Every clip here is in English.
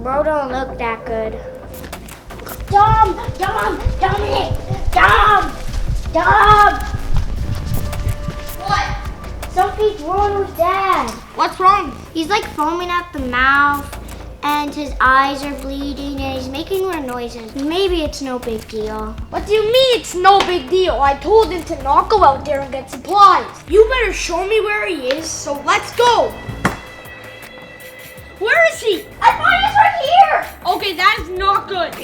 bro don't look that good. Dominic! Dom! What? Something's wrong with Dad. What's wrong? He's like foaming at the mouth, and his eyes are bleeding, and he's making weird noises. Maybe it's no big deal. What do you mean it's no big deal? I told him to not go out there and get supplies. You better show me where he is, so let's go. Where is he? I thought he was right here! Okay, that is not good.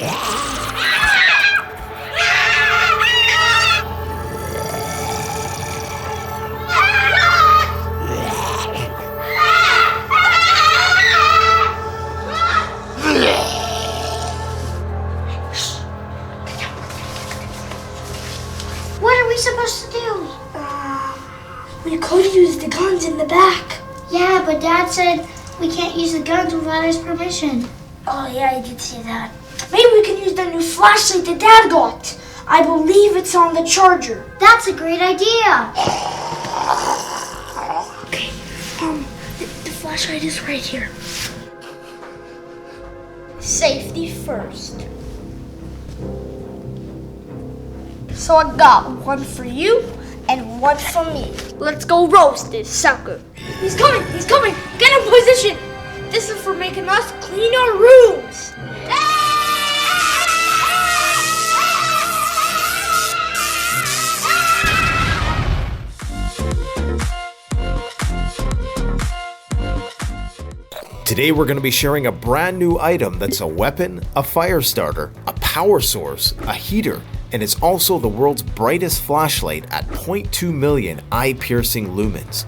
What are we supposed to do? We could use the guns in the back. Yeah, but Dad said we can't use the guns without his permission. Oh yeah, I did see that. Maybe we can use the new flashlight that Dad got. I believe it's on the charger. That's a great idea. Okay, the flashlight is right here. Safety first. So I got one for you and one for me. Let's go roast this sucker. He's coming! Get in position! This is for making us clean our rooms. Today we're going to be sharing a brand new item that's a weapon, a fire starter, a power source, a heater, and it's also the world's brightest flashlight at 0.2 million eye-piercing lumens.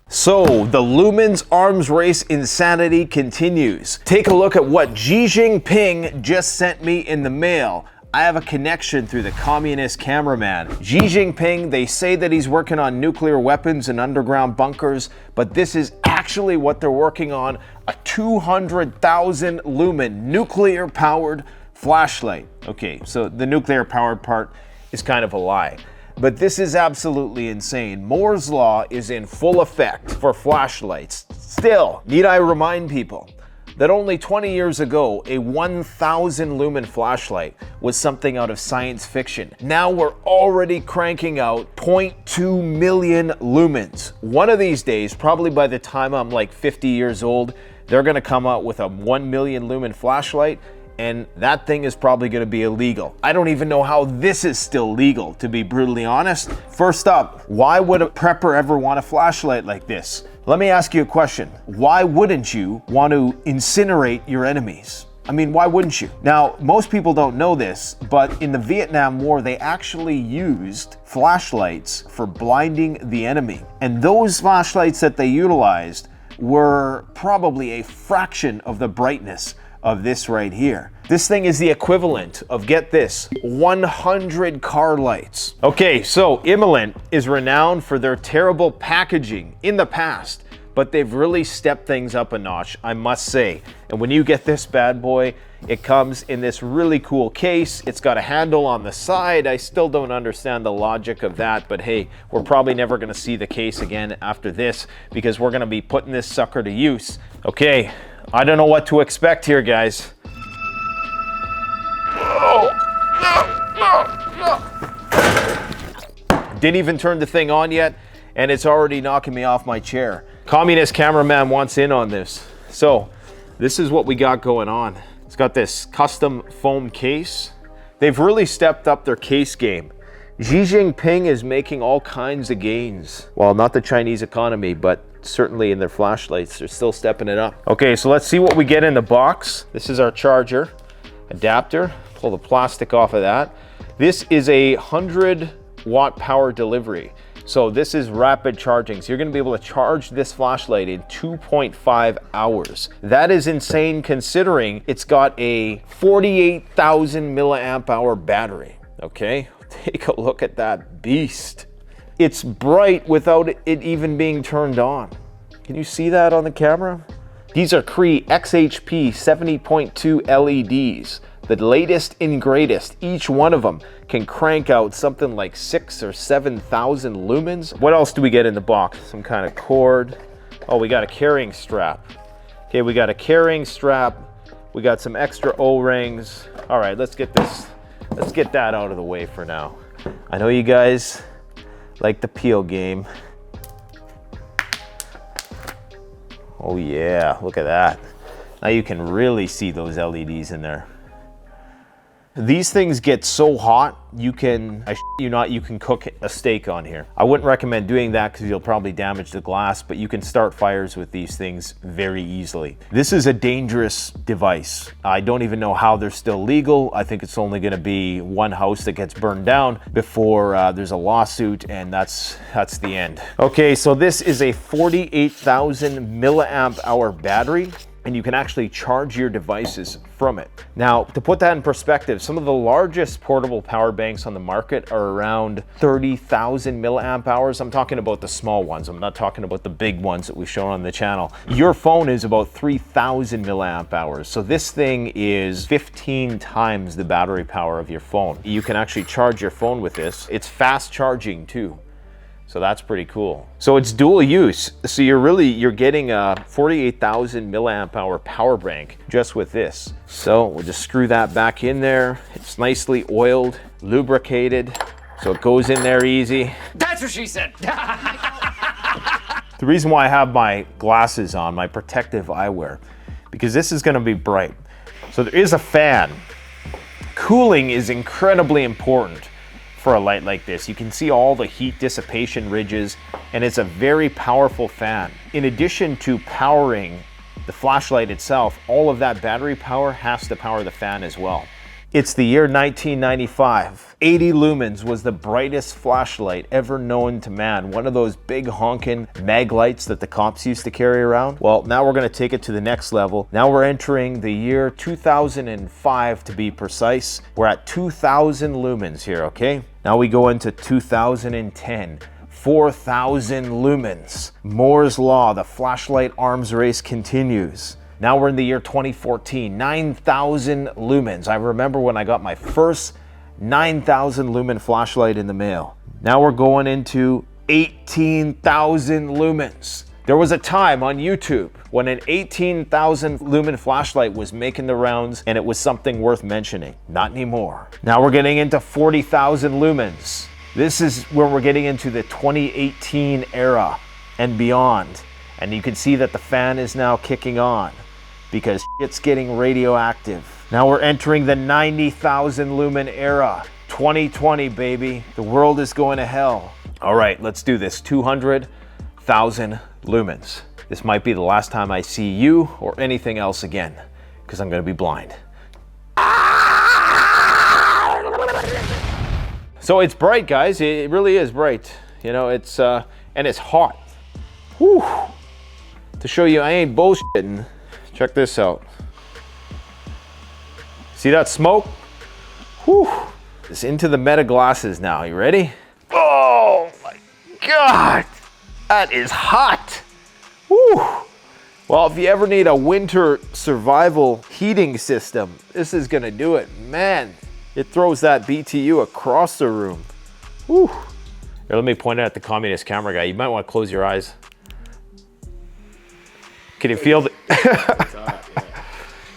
So, the Lumens arms race insanity continues. Take a look at what Xi Jinping just sent me in the mail. I have a connection through the communist cameraman. Xi Jinping, they say that he's working on nuclear weapons and underground bunkers, but this is actually what they're working on, a 200,000 lumen nuclear powered flashlight. Okay, so the nuclear powered part is kind of a lie. But this is absolutely insane. Moore's Law is in full effect for flashlights. Still, need I remind people that only 20 years ago, a 1,000 lumen flashlight was something out of science fiction. Now we're already cranking out 0.2 million lumens. One of these days, probably by the time I'm like 50 years old, they're gonna come out with a 1 million lumen flashlight, and that thing is probably gonna be illegal. I don't even know how this is still legal, to be brutally honest. First up, why would a prepper ever want a flashlight like this? Let me ask you a question. Why wouldn't you want to incinerate your enemies? I mean, why wouldn't you? Now, most people don't know this, but in the Vietnam War, they actually used flashlights for blinding the enemy. And those flashlights that they utilized were probably a fraction of the brightness of this right here. This thing is the equivalent of, get this, 100 car lights. Okay, so Imalent is renowned for their terrible packaging in the past, but they've really stepped things up a notch, I must say. And when you get this bad boy, it comes in this really cool case. It's got a handle on the side. I still don't understand the logic of that, but hey, we're probably never gonna see the case again after this because we're gonna be putting this sucker to use. Okay, I don't know what to expect here, guys. Didn't even turn the thing on yet, and it's already knocking me off my chair. Communist cameraman wants in on this. So, this is what we got going on. It's got this custom foam case. They've really stepped up their case game. Xi Jinping is making all kinds of gains. Well, not the Chinese economy, but certainly in their flashlights, they're still stepping it up. Okay, so let's see what we get in the box. This is our charger adapter. Pull the plastic off of that. This is a 100-watt power delivery. So this is rapid charging. So you're gonna be able to charge this flashlight in 2.5 hours. That is insane considering it's got a 48,000 milliamp hour battery, okay? Take a look at that beast. It's bright without it even being turned on. Can you see that on the camera? These are Cree XHP 70.2 LEDs. the latest and greatest. Each one of them can crank out something like 6,000 or 7,000 lumens. What else do we get in the box? Some kind of cord. Oh, we got a carrying strap. Okay, we got a carrying strap. We got some extra O-rings. All right, let's get that out of the way for now. I know you guys like the peel game. Oh yeah, look at that. Now you can really see those LEDs in there. These things get so hot, you can, I shit you not, you can cook a steak on here. I wouldn't recommend doing that because you'll probably damage the glass, but you can start fires with these things very easily. This is a dangerous device. I don't even know how they're still legal. I think it's only gonna be one house that gets burned down before there's a lawsuit, and that's the end. Okay, so this is a 48,000 milliamp hour battery, and you can actually charge your devices from it. Now, to put that in perspective, some of the largest portable power banks on the market are around 30,000 milliamp hours. I'm talking about the small ones. I'm not talking about the big ones that we've shown on the channel. Your phone is about 3,000 milliamp hours. So this thing is 15 times the battery power of your phone. You can actually charge your phone with this. It's fast charging too. So that's pretty cool. So it's dual use. So you're getting a 48,000 milliamp hour power bank just with this. So we'll just screw that back in there. It's nicely oiled, lubricated, so it goes in there easy. That's what she said. The reason why I have my glasses on, my protective eyewear, because this is gonna be bright. So there is a fan. Cooling is incredibly important for a light like this. You can see all the heat dissipation ridges, and it's a very powerful fan. In addition to powering the flashlight itself, all of that battery power has to power the fan as well. It's the year 1995. 80 lumens was the brightest flashlight ever known to man. One of those big honking mag lights that the cops used to carry around. Well, now we're gonna take it to the next level. Now we're entering the year 2005 to be precise. We're at 2,000 lumens here, okay? Now we go into 2010. 4,000 lumens. Moore's Law, the flashlight arms race continues. Now we're in the year 2014, 9,000 lumens. I remember when I got my first 9,000 lumen flashlight in the mail. Now we're going into 18,000 lumens. There was a time on YouTube when an 18,000 lumen flashlight was making the rounds and it was something worth mentioning. Not anymore. Now we're getting into 40,000 lumens. This is where we're getting into the 2018 era and beyond. And you can see that the fan is now kicking on because it's getting radioactive. Now we're entering the 90,000 lumen era. 2020, baby. The world is going to hell. All right, let's do this. 200,000 lumens. This might be the last time I see you or anything else again because I'm going to be blind. So it's bright, guys. It really is bright. You know, it's and it's hot. Whew. To show you I ain't bullshitting, check this out. See that smoke? Whew. It's into the meta glasses now. You ready? Oh my God, that is hot. Whew. Well, if you ever need a winter survival heating system, this is gonna do it. Man, it throws that BTU across the room. Whew. Here, let me point it at the communist camera guy. You might want to close your eyes. Can you feel the...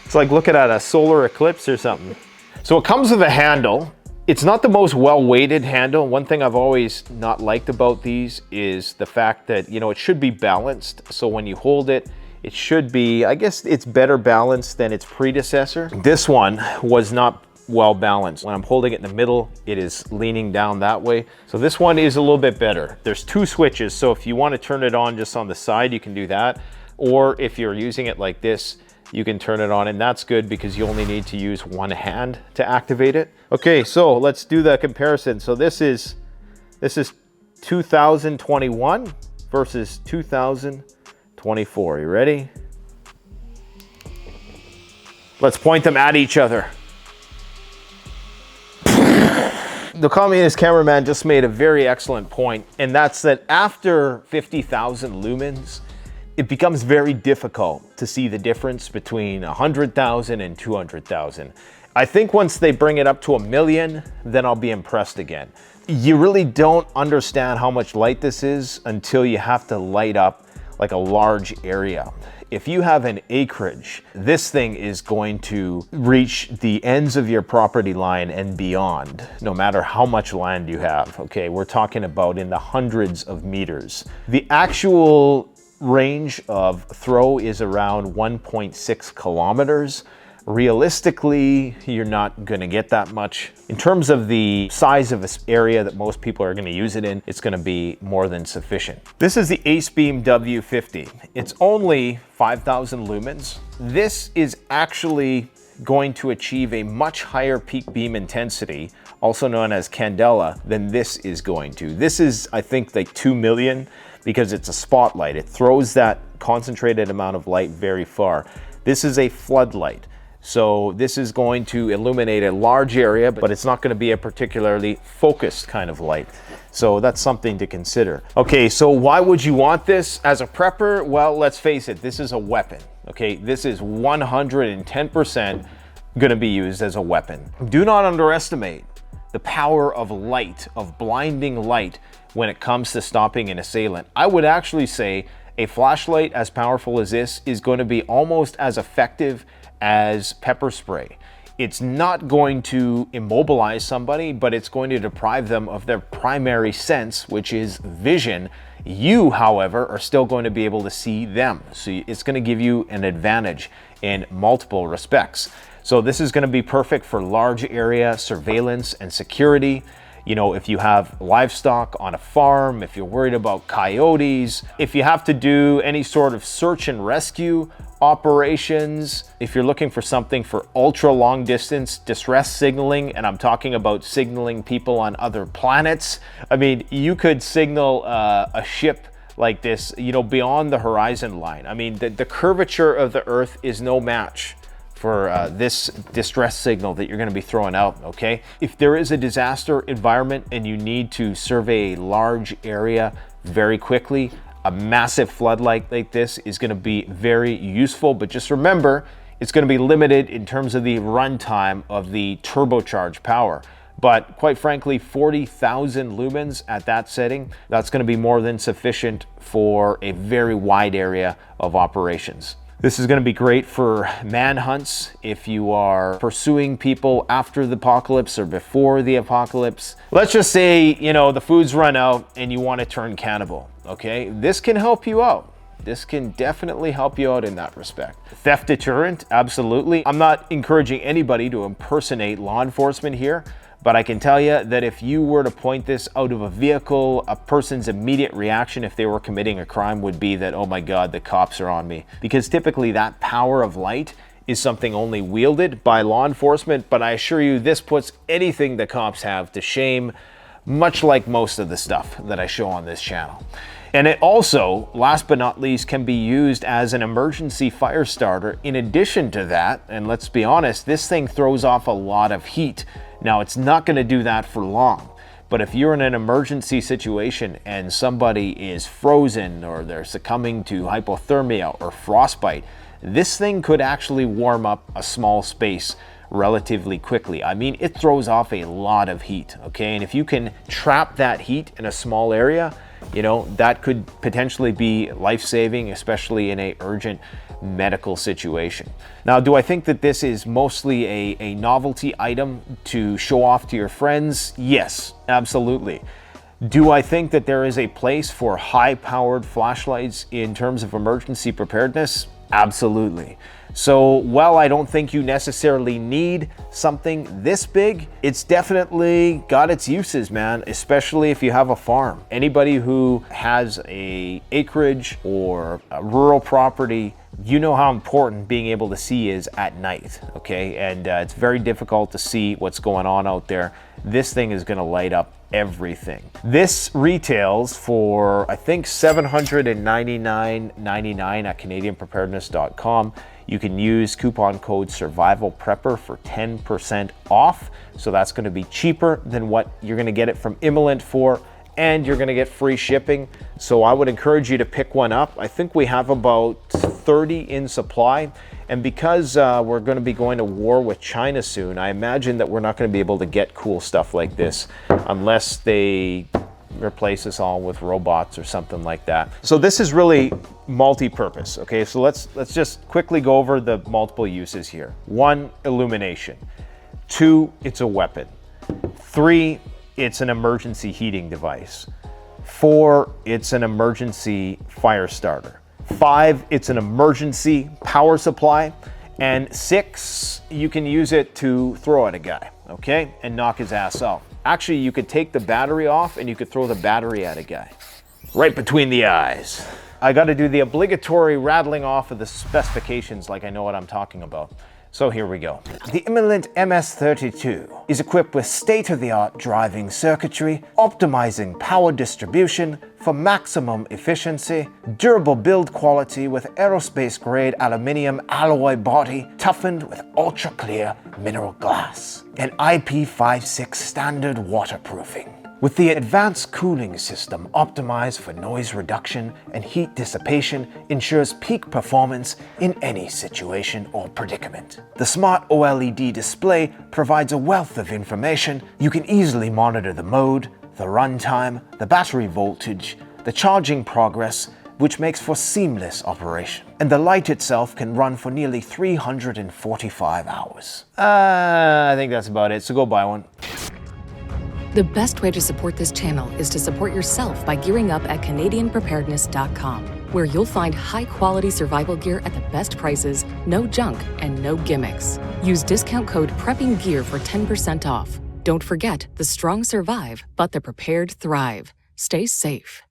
It's like looking at a solar eclipse or something. So it comes with a handle. It's not the most well-weighted handle. One thing I've always not liked about these is the fact that, you know, it should be balanced. So when you hold it, it should be, I guess it's better balanced than its predecessor. This one was not well balanced. When I'm holding it in the middle, it is leaning down that way. So this one is a little bit better. There's two switches. So if you want to turn it on just on the side, you can do that. Or if you're using it like this, you can turn it on, and that's good because you only need to use one hand to activate it. Okay, so let's do the comparison. So this is 2021 versus 2024. You ready? Let's point them at each other. The communist cameraman just made a very excellent point, and that's that after 50,000 lumens, it becomes very difficult to see the difference between 100,000 and 200,000. I think once they bring it up to 1 million, then I'll be impressed again. You really don't understand how much light this is until you have to light up like a large area. If you have an acreage, this thing is going to reach the ends of your property line and beyond, no matter how much land you have. Okay, we're talking about in the hundreds of meters. The actual range of throw is around 1.6 kilometers. Realistically, you're not going to get that much. In terms of the size of this area that most people are going to use it in, it's going to be more than sufficient. This is the AceBeam W50. It's only 5,000 lumens. This is actually going to achieve a much higher peak beam intensity, also known as candela, than this is going to. This is, I think, like 2 million because it's a spotlight. It throws that concentrated amount of light very far. This is a floodlight. So this is going to illuminate a large area, but it's not going to be a particularly focused kind of light. So that's something to consider. Okay, so why would you want this as a prepper? Well, let's face it, this is a weapon. Okay, this is 110% going to be used as a weapon. Do not underestimate the power of light, of blinding light, when it comes to stopping an assailant. I would actually say a flashlight as powerful as this is going to be almost as effective as pepper spray. It's not going to immobilize somebody, but it's going to deprive them of their primary sense, which is vision. You, however, are still going to be able to see them. So it's going to give you an advantage in multiple respects. So this is going to be perfect for large area surveillance and security. You know, if you have livestock on a farm, if you're worried about coyotes, if you have to do any sort of search and rescue operations, if you're looking for something for ultra long distance distress signaling, and I'm talking about signaling people on other planets. I mean, you could signal a ship like this, you know, beyond the horizon line. I mean, the curvature of the Earth is no match for this distress signal that you're going to be throwing out, okay? If there is a disaster environment and you need to survey a large area very quickly, a massive floodlight like this is going to be very useful, but just remember, it's going to be limited in terms of the runtime of the turbocharged power. But quite frankly, 40,000 lumens at that setting, that's going to be more than sufficient for a very wide area of operations. This is going to be great for manhunts if you are pursuing people after the apocalypse or before the apocalypse. Let's just say, you know, the food's run out and you want to turn cannibal, okay? This can help you out. This can definitely help you out in that respect. Theft deterrent, absolutely. I'm not encouraging anybody to impersonate law enforcement here, but I can tell you that if you were to point this out of a vehicle, a person's immediate reaction if they were committing a crime would be that, oh my God, the cops are on me. Because typically that power of light is something only wielded by law enforcement, but I assure you this puts anything the cops have to shame, much like most of the stuff that I show on this channel. And it also, last but not least, can be used as an emergency fire starter. In addition to that, and let's be honest, this thing throws off a lot of heat. Now, it's not going to do that for long, but if you're in an emergency situation and somebody is frozen or they're succumbing to hypothermia or frostbite, this thing could actually warm up a small space relatively quickly. I mean, it throws off a lot of heat, okay? And if you can trap that heat in a small area, you know, that could potentially be life-saving, especially in a urgent medical situation. Now, do I think that this is mostly a novelty item to show off to your friends? Yes, absolutely. Do I think that there is a place for high-powered flashlights in terms of emergency preparedness? Absolutely. So while I don't think you necessarily need something this big, it's definitely got its uses, man, especially if you have a farm. Anybody who has a acreage or a rural property, you know how important being able to see is at night, okay? And it's very difficult to see what's going on out there. This thing is gonna light up everything. This retails for, I think, $799.99 at CanadianPreparedness.com. You can use coupon code SurvivalPrepper for 10% off. So that's gonna be cheaper than what you're gonna get it from Imalent for, and you're gonna get free shipping. So I would encourage you to pick one up. I think we have about 30 in supply. And because we're going to be going to war with China soon, I imagine that we're not going to be able to get cool stuff like this unless they replace us all with robots or something like that. So this is really multi-purpose, okay? So let's just quickly go over the multiple uses here. 1, illumination. 2, it's a weapon. 3, it's an emergency heating device. 4, it's an emergency fire starter. 5, it's an emergency power supply. And 6, you can use it to throw at a guy, okay? And knock his ass out. Actually, you could take the battery off and you could throw the battery at a guy. Right between the eyes. I gotta do the obligatory rattling off of the specifications like I know what I'm talking about. So here we go. The Imalent MS32 is equipped with state-of-the-art driving circuitry, optimizing power distribution for maximum efficiency, durable build quality with aerospace-grade aluminium alloy body toughened with ultra-clear mineral glass, and IP56 standard waterproofing. With the advanced cooling system optimized for noise reduction and heat dissipation, ensures peak performance in any situation or predicament. The smart OLED display provides a wealth of information. You can easily monitor the mode, the runtime, the battery voltage, the charging progress, which makes for seamless operation. And the light itself can run for nearly 345 hours. I think that's about it, so go buy one. The best way to support this channel is to support yourself by gearing up at CanadianPreparedness.com, where you'll find high-quality survival gear at the best prices, no junk, and no gimmicks. Use discount code PREPPINGGEAR for 10% off. Don't forget, the strong survive, but the prepared thrive. Stay safe.